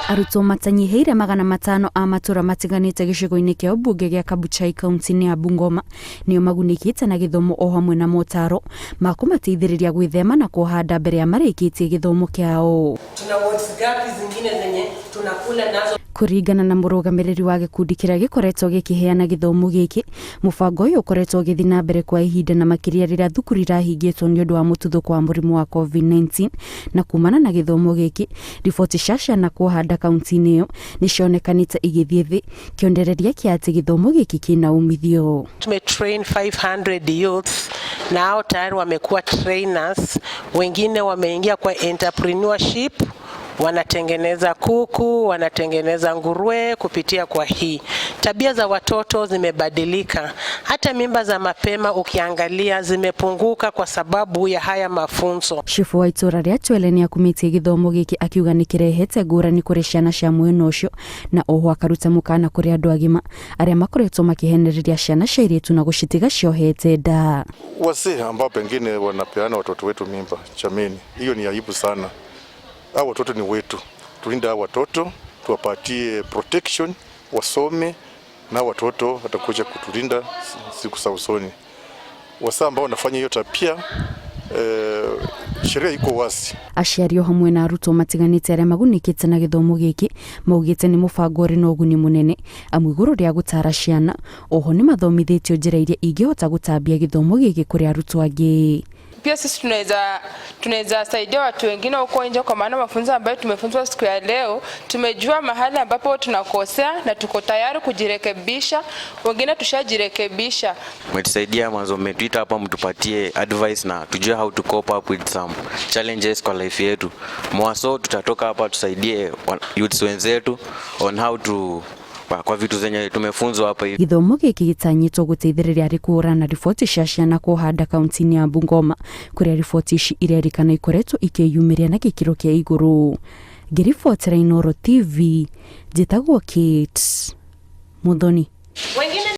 Arutwo matanyiheire 500 a matura matiganite gicigo-ini kia ubunge gia Kabuchai kaunti-ini ya Bungoma nio magunikite na githomo o hamwe na motaro ma kumateithiriria gwithema na kuhanda mbere ya marikitie githomo kiao. Tuna words gapi zingine zenye tunakula nazo. Kuringana na murugamiriri wa gikundi kiria gikoretwo gikiheana githomo giki, mubango uyu ukoretwo githi na mbere kwa ihinda na makiria riria thukuru irahingitwo ni undu wa mututhuko wa murimu wa COVID-19 na kumana na githomo giki riboti cia ciana kuhanda kaunti-ini iyo nicionekanite igithie thi kiondereria kia ati githomo giki kina umithio. Tumetrain 500 youths nao tayari wamekuwa trainers, wengine wameingia kwa entrepreneurship, wanatengeneza kuku, wanatengeneza nguruwe kupitia kwa hii. Tabia za watoto zimebadilika. Hata mimba za mapema ukiangalia zimepunguka kwa sababu ya haya mafunzo. Chifu wa itura ria Chwele akumitie githomo giki akiuga nikirehete ngurani kuri ciana cia mwena ucio na oho akaruta mukana kuri andu agima aria makoretwo makiheneriria ciana cia airitu na gucitiga ciohete nda. Wazee ambao pengine wanapeana watoto wetu mimba, chameni, hiyo ni aibu sana. Hao watoto ni wetu, tulinde hao watoto, tuwapatie protection, wasome na watoto watakuja kutulinda siku za usoni. Wasa ambao wanafanya hiyo tabia sheria iko wazi. Aciari hamwe na arutwo matiganite aria magunikite na githomo giki maugite ni mubango uri na uguni munene amu iguru ria gutara ciana oho ni mathomithitio njira iria ingihota gutambia githomo giki kuri arutwo angi. Pia sisi tunaweza saidia watu wengine huko nje, kwa maana mafunzo ambayo tumefunzwa siku ya leo tumejua mahali ambapo tunakosea na tuko tayari kujirekebisha. Wengine tushajirekebisha. Mmetusaidia mwanzo, mmetuita hapa mtupatie advice na tujue how to cope up with some challenges kwa life yetu. Mwaso tutatoka hapa tusaidie youths wenzetu on how to kwa vitu zenye tumefunzwa hapa hivi. Githomo giki gitanyitwo guteithiriria ari kuhurana riboti cia ciana kuhanda kaunti-ini ya Bungoma kuria riboti ici irerikana ikoretwo ikiyumiria na gikiro kia iguru. Ngiribotera Inooro TV, njitagwo Kate Muthoni.